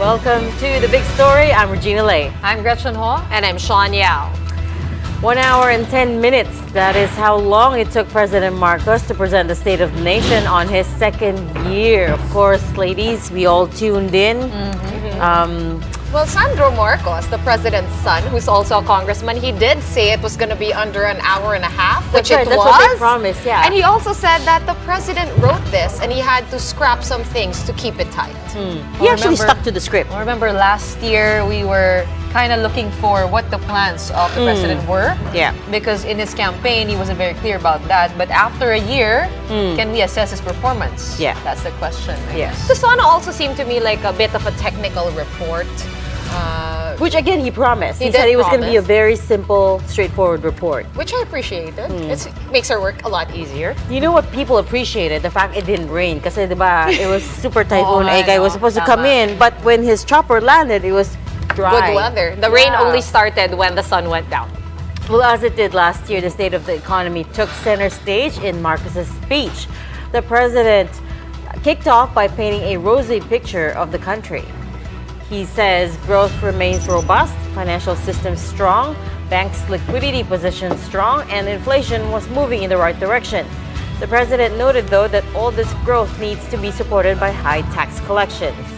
Welcome to The Big Story. I'm Regina Lay. I'm Gretchen Ho. And I'm Sean Yao. 1 hour and 10 minutes. That is how long it took President Marcos to present the State of the Nation on his second year. Of course, ladies, we all tuned in. Well, Sandro Marcos, the president's son, who's also a congressman, he did say it was going to be under an hour and a half, which That's right, it that's was. what they promised, yeah. And he also said that the president wrote this and he had to scrap some things to keep it tight. He actually stuck to the script. Remember last year we were kind of looking for what the plans of the president were. Yeah. Because in his campaign, he wasn't very clear about that. But after a year, can we assess his performance? Yeah. That's the question. I guess. The Sona also seemed to me like a bit of a technical report. Which again, he promised. He did said it was going to be a promise. very simple, straightforward report. Which I appreciated. It makes our work a lot easier. You know what people appreciated? The fact it didn't rain. Kasi diba, it was super typhoon. Oh, I Egay was know. supposed to Tama. come in. But when his chopper landed, it was dry. Good weather. The rain Yeah. only started when the sun went down. Well, as it did last year, the state of the economy took center stage in Marcos's speech. The president kicked off by painting a rosy picture of the country. He says growth remains robust, financial system strong, banks' liquidity position strong, and inflation was moving in the right direction. The president noted, though, that all this growth needs to be supported by high tax collections.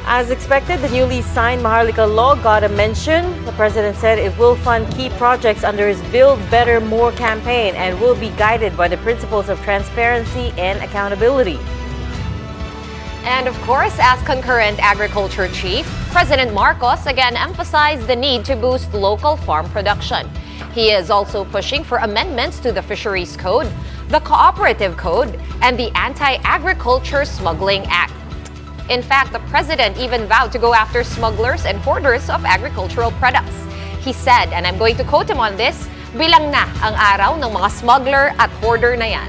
As expected, the newly signed Maharlika law got a mention. The president said it will fund key projects under his Build Better More campaign and will be guided by the principles of transparency and accountability. And of course, as concurrent agriculture chief, President Marcos again emphasized the need to boost local farm production. He is also pushing for amendments to the Fisheries Code, the Cooperative Code, and the Anti-Agriculture Smuggling Act. In fact, the president even vowed to go after smugglers and hoarders of agricultural products. He said, and I'm going to quote him on this, "Bilang na ang araw ng mga smuggler at hoarder na yan."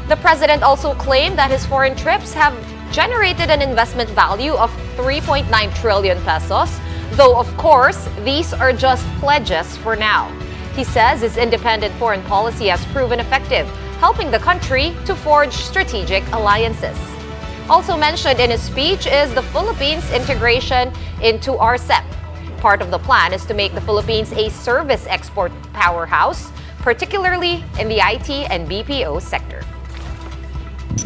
The president also claimed that his foreign trips have generated an investment value of 3.9 trillion pesos, though of course, these are just pledges for now. He says his independent foreign policy has proven effective, helping the country to forge strategic alliances. Also mentioned in his speech is the Philippines' integration into RCEP. Part of the plan is to make the Philippines a service export powerhouse, particularly in the IT and BPO sector.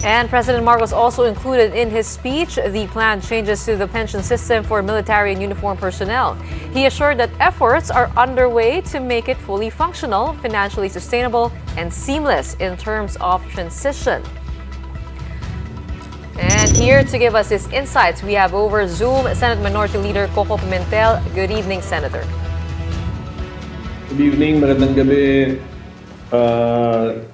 And President Marcos also included in his speech the planned changes to the pension system for military and uniformed personnel. He assured that efforts are underway to make it fully functional, financially sustainable, and seamless in terms of transition. And here to give us his insights, we have over Zoom Senate Minority Leader Coco Pimentel. Good evening, Senator. Good evening, magandang gabi,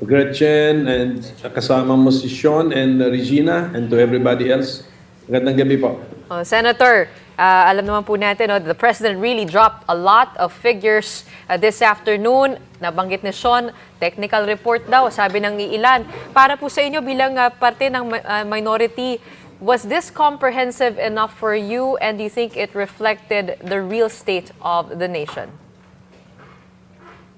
Gretchen, and kasama mo si Sean and Regina, and to everybody else. Magandang gabi po. Senator, alam naman po natin, the President really dropped a lot of figures this afternoon. Nabanggit ni Sean, technical report daw, sabi ng iilan. Para po sa inyo bilang parte ng minority, was this comprehensive enough for you, and do you think it reflected the real state of the nation?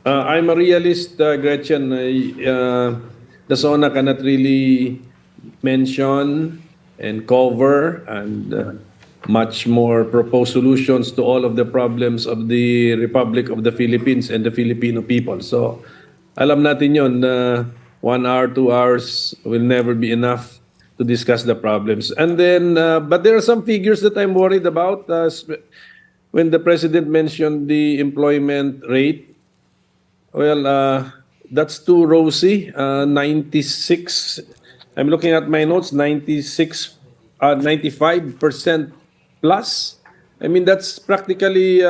I'm a realist, Gretchen. The Sona cannot really mention and cover and much more propose solutions to all of the problems of the Republic of the Philippines and the Filipino people. So, alam natin yun, 1 hour, 2 hours will never be enough to discuss the problems. And then, but there are some figures that I'm worried about. When the President mentioned the employment rate, well, that's too rosy. 96, I'm looking at my notes, 95% plus. I mean, that's practically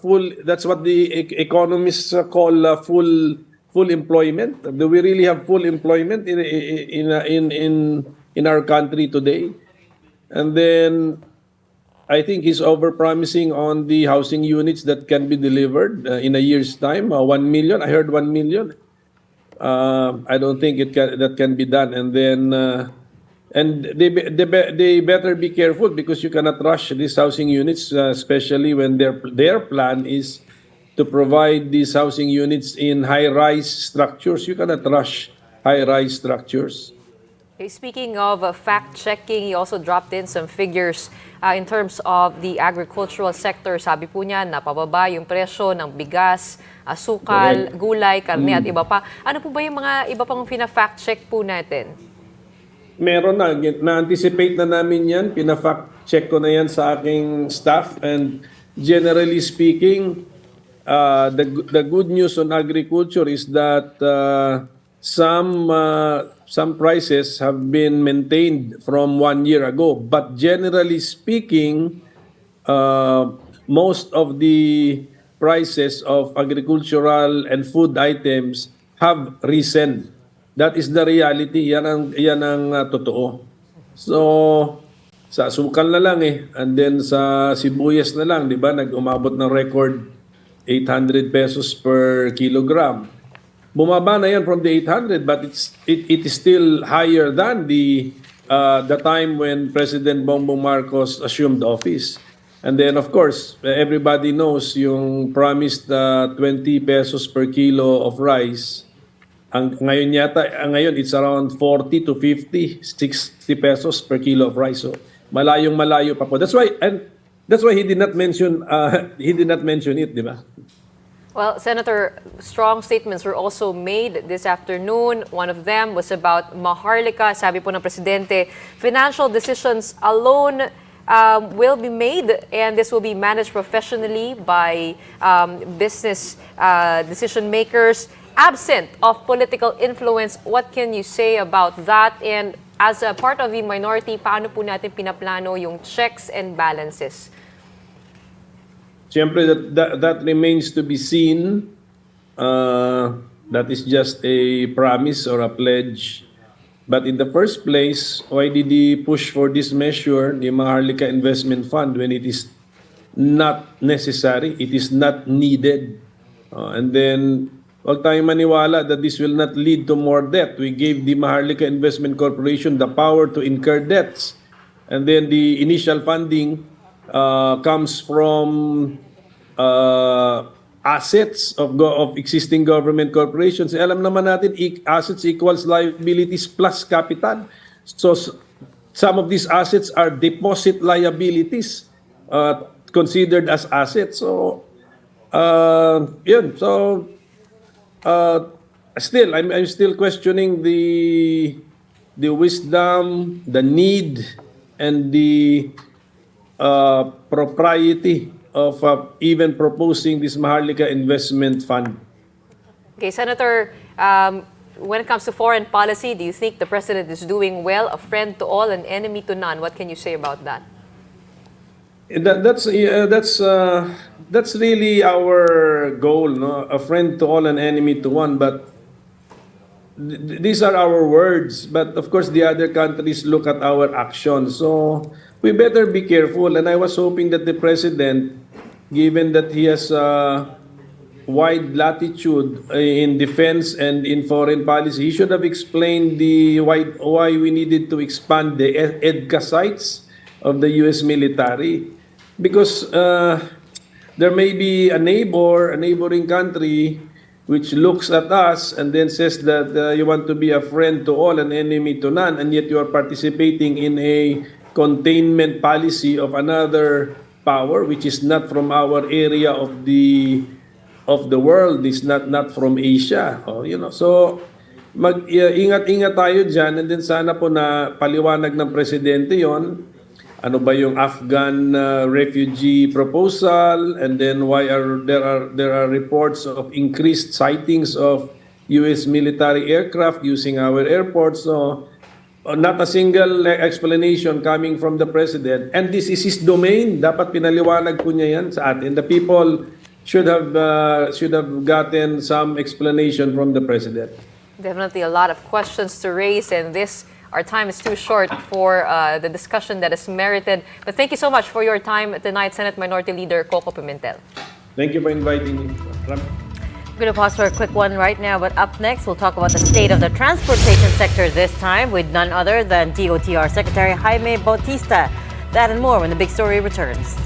full. That's what the economists call full employment. Do we really have full employment in our country today? And then I think he's over-promising on the housing units that can be delivered in a year's time. 1 million. I heard 1 million. I don't think that can be done. And then, and they better be careful because you cannot rush these housing units, especially when their plan is to provide these housing units in high-rise structures. You cannot rush high-rise structures. Okay, speaking of fact-checking, he also dropped in some figures in terms of the agricultural sector. Sabi po niya, napababa yung presyo ng bigas, asukal, Correct. gulay, karne at iba pa. Ano po ba yung mga iba pang pina-fact-check po natin? Meron na, na-anticipate na namin yan, pina-fact check ko na yan sa aking staff, and generally speaking, the good news on agriculture is that some prices have been maintained from 1 year ago, but generally speaking, most of the prices of agricultural and food items have risen. That is the reality. Yan ang totoo. So, sa asukal na lang and then sa sibuyas na lang, di ba, nag-umabot ng record 800 pesos per kilogram. Bumaba na yan from the 800, but it is still higher than the time when President Bongbong Marcos assumed office. And then, of course, everybody knows yung promised 20 pesos per kilo of rice. Ngayon it's around 40 to 50, 60 pesos per kilo of rice. So malayo pa po. That's why he did not mention it, di ba? Well, Senator, strong statements were also made this afternoon. One of them was about Maharlika. Sabi po ng Presidente, financial decisions alone will be made, and this will be managed professionally by business decision makers, absent of political influence. What can you say about that? And as a part of the minority, paano po natin pinaplano yung checks and balances? Siyempre, that remains to be seen. That is just a promise or a pledge. But in the first place, why did he push for this measure, the Maharlika Investment Fund, when it is not necessary, it is not needed? And then, huwag tayong maniwala that this will not lead to more debt. We gave the Maharlika Investment Corporation the power to incur debts. And then the initial funding comes from assets of existing government corporations. Alam naman natin, assets equals liabilities plus capital. So some of these assets are deposit liabilities considered as assets. So, yun. So, still, I'm still questioning the wisdom, the need, and the propriety of even proposing this Maharlika Investment Fund. Okay, Senator, when it comes to foreign policy, do you think the President is doing well, a friend to all, an enemy to none? What can you say about that? That's really our goal, no? A friend to all, an enemy to one. But these are our words. But of course, the other countries look at our actions. So we better be careful. And I was hoping that the President, given that he has wide latitude in defense and in foreign policy, he should have explained why we needed to expand the EDCA sites of the U.S. military. Because there may be a neighboring country which looks at us and then says that you want to be a friend to all, an enemy to none, and yet you are participating in a containment policy of another power which is not from our area of the world, is not from Asia. So ingat-ingat tayo dyan, and then sana po na paliwanag ng presidente yon. Ano ba yung Afghan refugee proposal, and then why there are reports of increased sightings of US military aircraft using our airports. So not a single explanation coming from the President, and this is his domain. Dapat pinaliwanag po niya yan sa atin. The people should have gotten some explanation from the President. Definitely a lot of questions to raise, and our time is too short for the discussion that is merited. But thank you so much for your time tonight, Senate Minority Leader Coco Pimentel. Thank you for inviting me. We're going to pause for a quick one right now, but up next, we'll talk about the state of the transportation sector this time with none other than DOTR Secretary Jaime Bautista. That and more when the big story returns.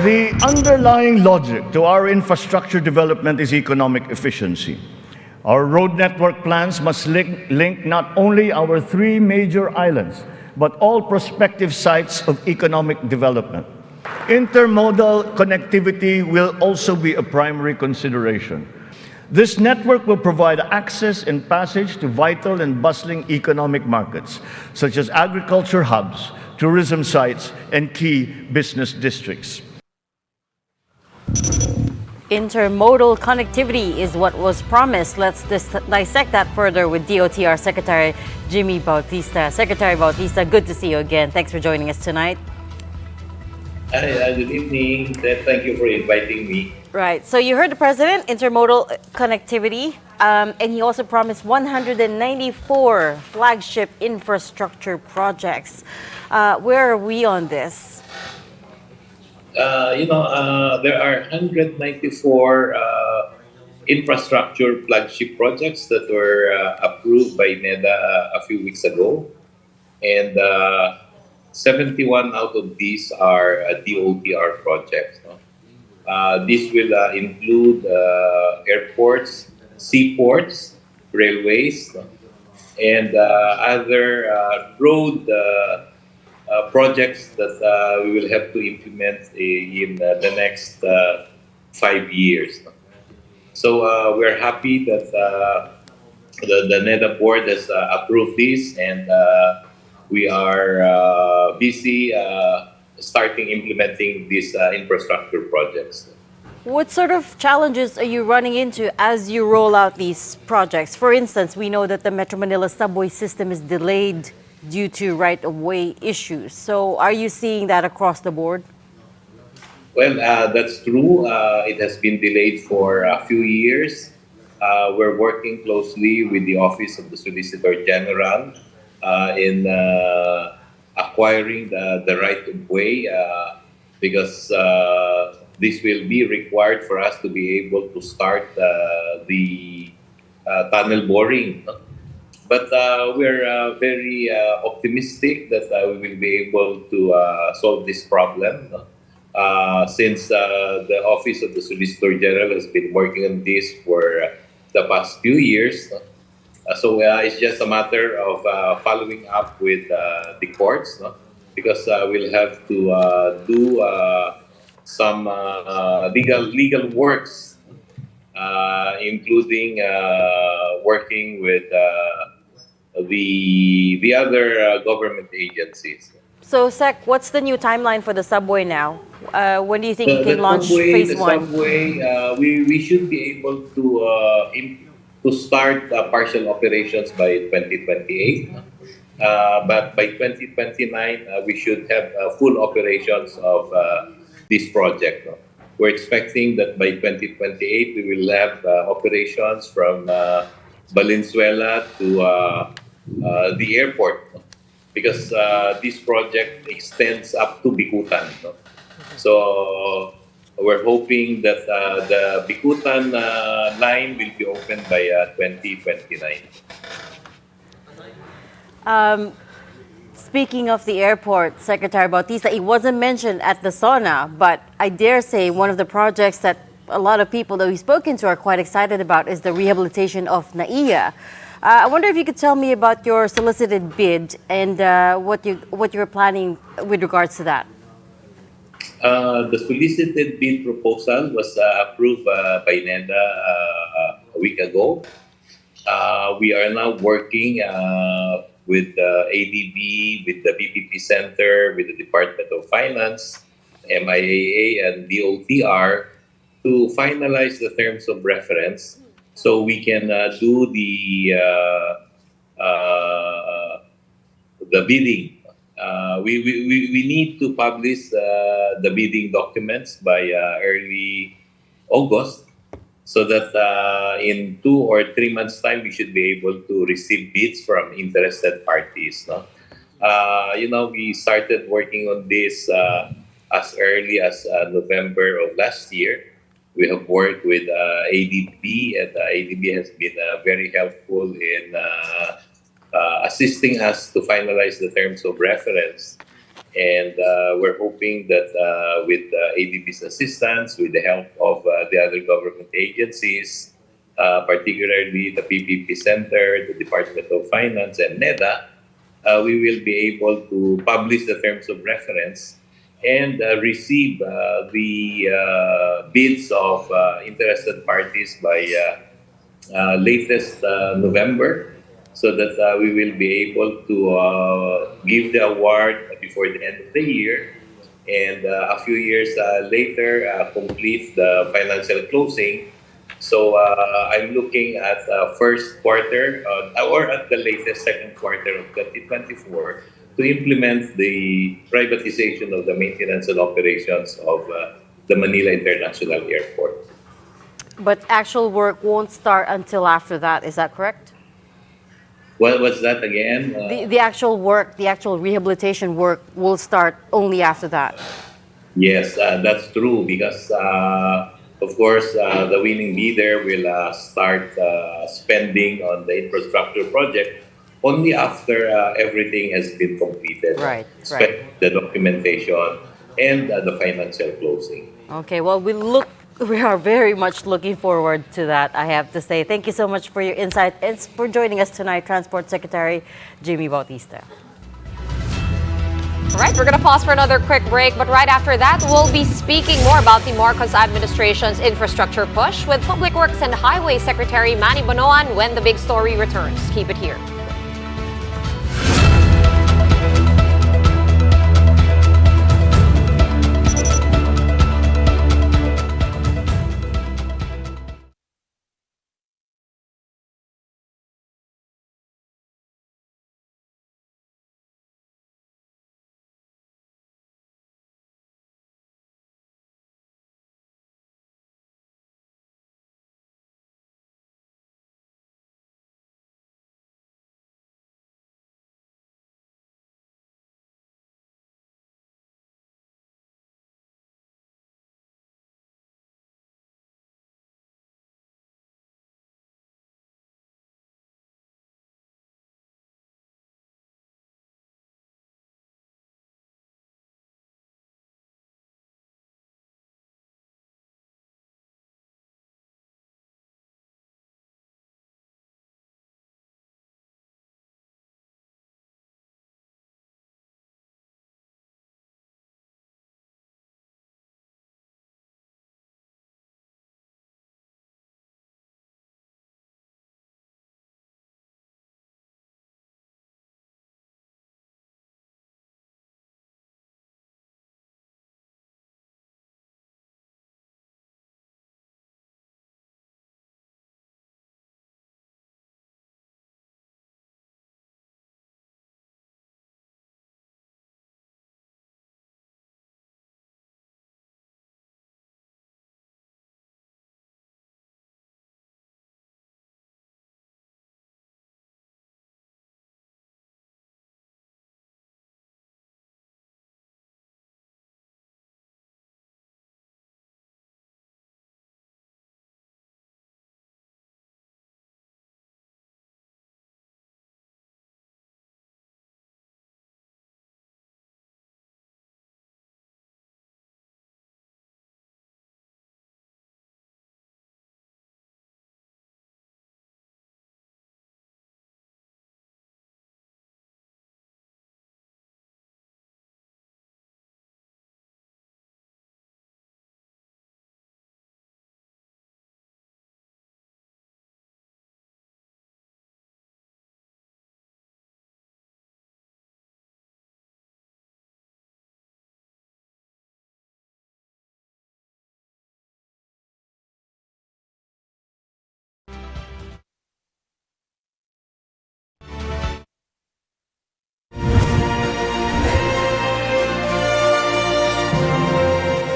The underlying logic to our infrastructure development is economic efficiency. Our road network plans must link not only our three major islands, but all prospective sites of economic development. Intermodal connectivity will also be a primary consideration. This network will provide access and passage to vital and bustling economic markets, such as agriculture hubs, tourism sites, and key business districts. Intermodal connectivity is what was promised. Let's dissect that further with DOTR Secretary Jimmy Bautista. Secretary Bautista, good to see you again. Thanks for joining us tonight. Hi, good evening. Thank you for inviting me. Right. So you heard the president, intermodal connectivity, and he also promised 194 flagship infrastructure projects. Where are we on this? There are 194 infrastructure flagship projects that were approved by NEDA a few weeks ago. And 71 out of these are DOTR projects. No? This will include airports, seaports, railways, no? And other road projects that we will have to implement in the next 5 years. No? So we're happy that the NEDA board has approved this, and we are busy starting implementing these infrastructure projects. What sort of challenges are you running into as you roll out these projects? For instance, we know that the Metro Manila subway system is delayed due to right-of-way issues. So are you seeing that across the board? Well, that's true. It has been delayed for a few years. We're working closely with the Office of the Solicitor General in acquiring the right-of-way because this will be required for us to be able to start the tunnel boring. But we're very optimistic that we will be able to solve this problem since the Office of the Solicitor General has been working on this for the past few years. So it's just a matter of following up with the courts, no? Because we'll have to do some legal works, including working with the other government agencies. So, Sec, what's the new timeline for the subway now? When do you think you can launch phase one? The subway, we should be able to start partial operations by 2028. But by 2029, we should have full operations of this project. We're expecting that by 2028, we will have operations from Valenzuela to the airport, because this project extends up to Bicutan. No? So we're hoping that the Bicutan line will be opened by 2029. Speaking of the airport, Secretary Bautista, it wasn't mentioned at the Sona, but I dare say one of the projects that a lot of people that we've spoken to are quite excited about is the rehabilitation of NAIA. I wonder if you could tell me about your solicited bid and what you're planning with regards to that. The solicited bid proposal was approved by NEDA a week ago. We are now working with the ADB, with the PPP Center, with the Department of Finance, MIAA, and DOTR to finalize the terms of reference so we can do the bidding. We need to publish the bidding documents by early August, so that in 2 or 3 months' time, we should be able to receive bids from interested parties. No? We started working on this as early as November of last year. We have worked with ADB, and ADB has been very helpful in assisting us to finalize the terms of reference. And we're hoping that with ADB's assistance, with the help of the other government agencies, particularly the PPP Center, the Department of Finance, and NEDA, we will be able to publish the terms of reference and receive the bids of interested parties by latest November, so that we will be able to give the award before the end of the year, and a few years later complete the financial closing. So I'm looking at first quarter or at the latest second quarter of 2024 to implement the privatization of the maintenance and operations of the Manila International Airport. But actual work won't start until after that. Is that correct? Well, what's that again? The actual work, the actual rehabilitation work will start only after that. Yes, that's true because, of course, the winning bidder will start spending on the infrastructure project only after everything has been completed, Right. especially the documentation and the financial closing. Okay, well, we are very much looking forward to that, I have to say. Thank you so much for your insight and for joining us tonight, Transport Secretary Jimmy Bautista. All right, we're going to pause for another quick break, but right after that, we'll be speaking more about the Marcos administration's infrastructure push with Public Works and Highway Secretary Manny Bonoan when the big story returns. Keep it here.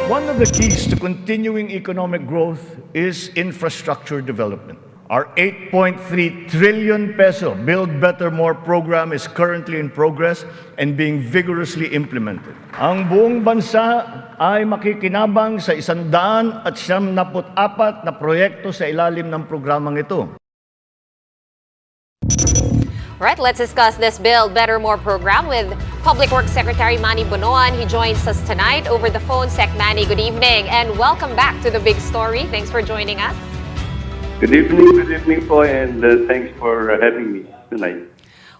One of the keys to continuing economic growth is infrastructure development. Our 8.3 trillion peso Build Better More program is currently in progress and being vigorously implemented. Ang buong bansa ay makikinabang sa 174 na proyekto sa ilalim ng programang ito. All right, let's discuss this Build Better More program with Public Works Secretary Manny Bonoan. He joins us tonight over the phone. Sec Manny, good evening and welcome back to The Big Story. Thanks for joining us. Good evening po, and thanks for having me tonight.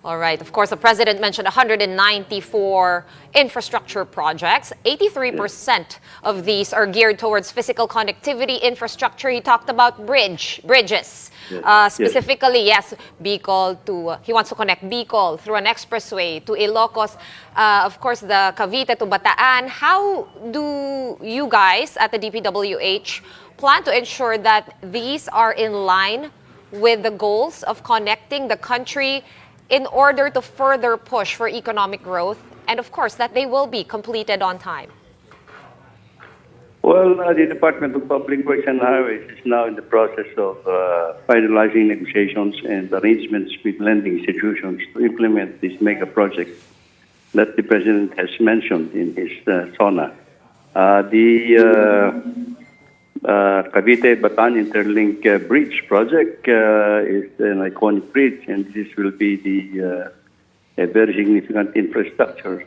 All right. Of course, the president mentioned 194 infrastructure projects. 83% of these are geared towards physical connectivity infrastructure. He talked about bridges. Specifically, yes, Bicol he wants to connect Bicol through an expressway to Ilocos. Of course, the Cavite to Bataan. How do you guys at the DPWH plan to ensure that these are in line with the goals of connecting the country in order to further push for economic growth, and of course that they will be completed on time? Well, the Department of Public Works and Highways is now in the process of finalizing negotiations and arrangements with lending institutions to implement this mega project that the President has mentioned in his Sona. The Cavite-Bataan Interlink Bridge project is an iconic bridge, and this will be a very significant infrastructure.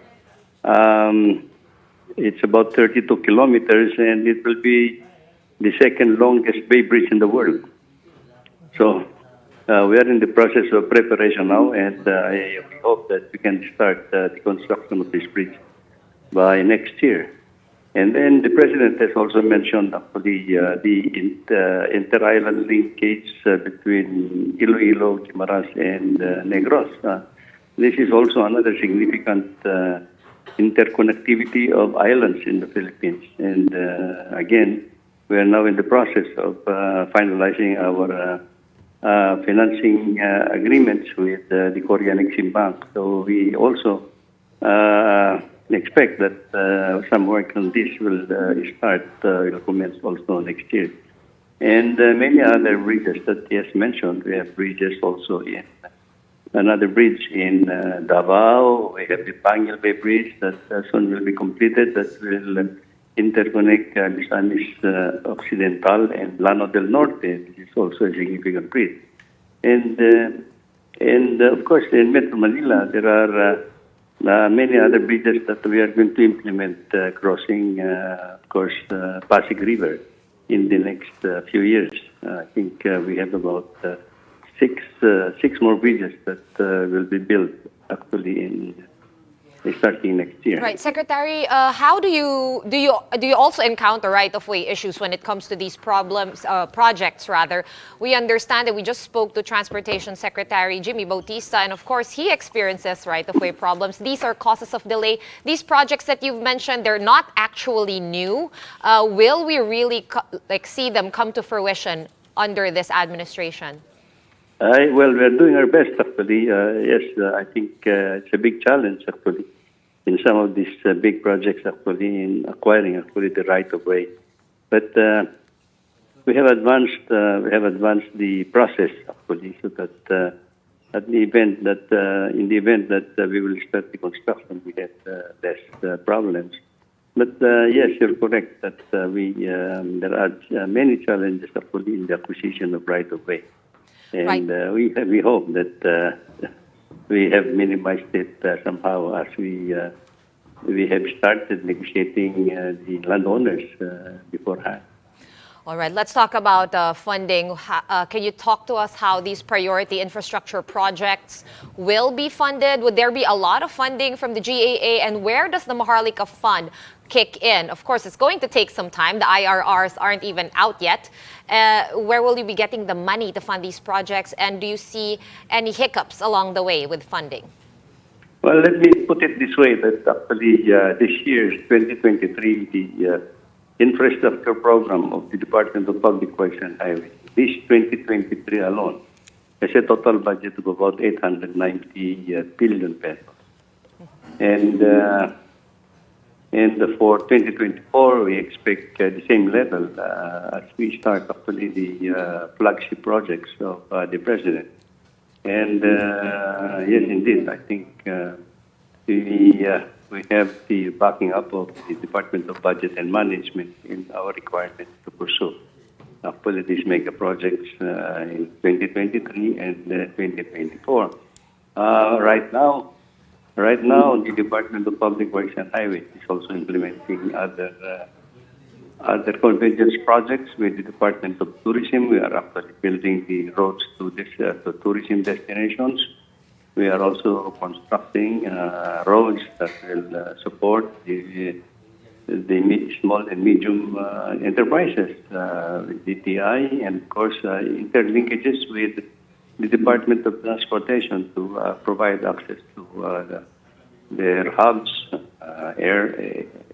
It's about 32 kilometers, and it will be the second longest bay bridge in the world. So we are in the process of preparation now, and I hope that we can start the construction of this bridge by next year. And then the President has also mentioned the inter-island linkage between Iloilo, Guimaras, and Negros. This is also another significant interconnectivity of islands in the Philippines. And again, we are now in the process of finalizing our financing agreements with the Korean Exim Bank. So we also expect that some work on this will will commence also next year. And many other bridges that he has mentioned. We have bridges also in another bridge in Davao. We have the Pangil Bay Bridge that soon will be completed, that will interconnect Misamis Occidental and Llano del Norte. This is also a significant bridge. And of course, in Metro Manila, there are many other bridges that we are going to implement crossing, of course, Pasig River in the next few years. I think we have about six more bridges that will be built actually starting next year. Right, Secretary. How do you also encounter right-of-way issues when it comes to these projects? Rather, we understand that we just spoke to Transportation Secretary Jimmy Bautista, and of course he experiences right-of-way problems. These are causes of delay. These projects that you've mentioned, they're not actually new. Will we really see them come to fruition under this administration? Well, we're doing our best, actually. Yes, I think it's a big challenge, actually, in some of these big projects, actually, in acquiring, actually, the right-of-way. But we have advanced the process, actually, so that in the event that we will start the construction, we have less problems. But yes, you're correct that there are many challenges, actually, in the acquisition of right-of-way. And right. We hope that we have minimized it somehow as we have started negotiating the landowners beforehand. All right, let's talk about funding. Can you talk to us how these priority infrastructure projects will be funded? Would there be a lot of funding from the GAA, and where does the Maharlika Fund kick in? Of course, it's going to take some time. The IRRs aren't even out yet. Where will you be getting the money to fund these projects, and do you see any hiccups along the way with funding? Well, let me put it this way, that actually this year, 2023, the infrastructure program of the Department of Public Works and Highways, this 2023 alone, has a total budget of about 890 billion pesos. And for 2024, we expect the same level as we start actually the flagship projects of the President. And yes, indeed, I think we have the backing up of the Department of Budget and Management in our requirement to pursue actually these mega projects in 2023 and 2024. Right now, Right now, the Department of Public Works and Highways is also implementing other convergence projects with the Department of Tourism. We are actually building the roads to to tourism destinations. We are also constructing roads that will support the small and medium enterprises with DTI, and of course interlinkages with the Department of Transportation to provide access to their hubs,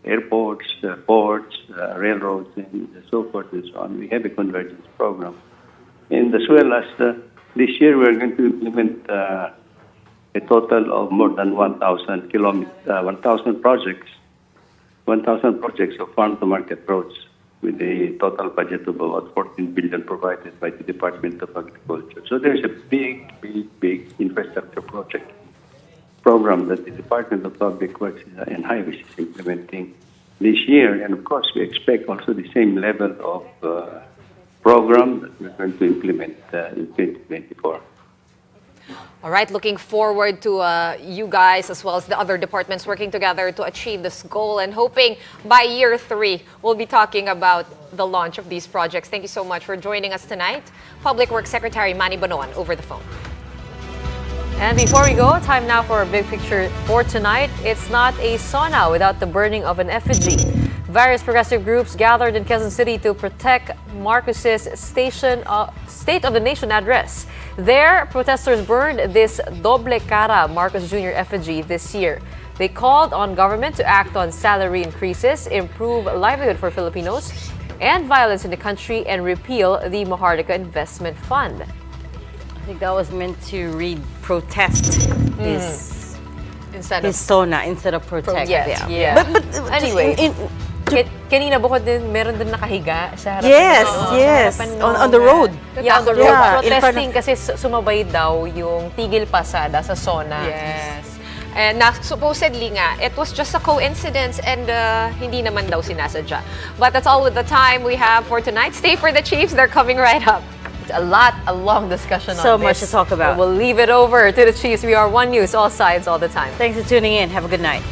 airports, ports, railroads, and so forth and so on. We have a convergence program. And as well as this year, we're going to implement a total of more than 1,000 projects, 1,000 projects of farm-to-market roads with a total budget of about 14 billion provided by the Department of Agriculture. So there's a big infrastructure project program that the Department of Public Works and Highways is implementing this year. And of course, we expect also the same level of program that we're going to implement in 2024. All right, looking forward to you guys as well as the other departments working together to achieve this goal, and hoping by year 3 we'll be talking about the launch of these projects. Thank you so much for joining us tonight. Public Works Secretary Manny Bonoan over the phone. And before we go, time now for a big picture for tonight. It's not a Sona without the burning of an effigy. Various progressive groups gathered in Quezon City to protect Marcos's State of the Nation address. There, protesters burned this doble cara Marcos Jr. effigy this year. They called on government to act on salary increases, improve livelihood for Filipinos, and violence in the country, and repeal the Maharlika Investment Fund. I think that was meant to read protest his Sona instead of protect. Yes, yeah. But Anyway, kanina bukod din, meron din nakahiga sa harapan. Yes, on the road. Yeah, on the road. Yeah, in front Protesting kasi sumabay daw yung tigil pasada sa Sona. Yes. And supposedly nga, it was just a coincidence and hindi naman daw sinasadya. But that's all with the time we have for tonight. Stay for the Chiefs. They're coming right up. A long discussion on this. So much to talk about. But we'll leave it over to the Chiefs. We are One News, all sides, all the time. Thanks for tuning in. Have a good night.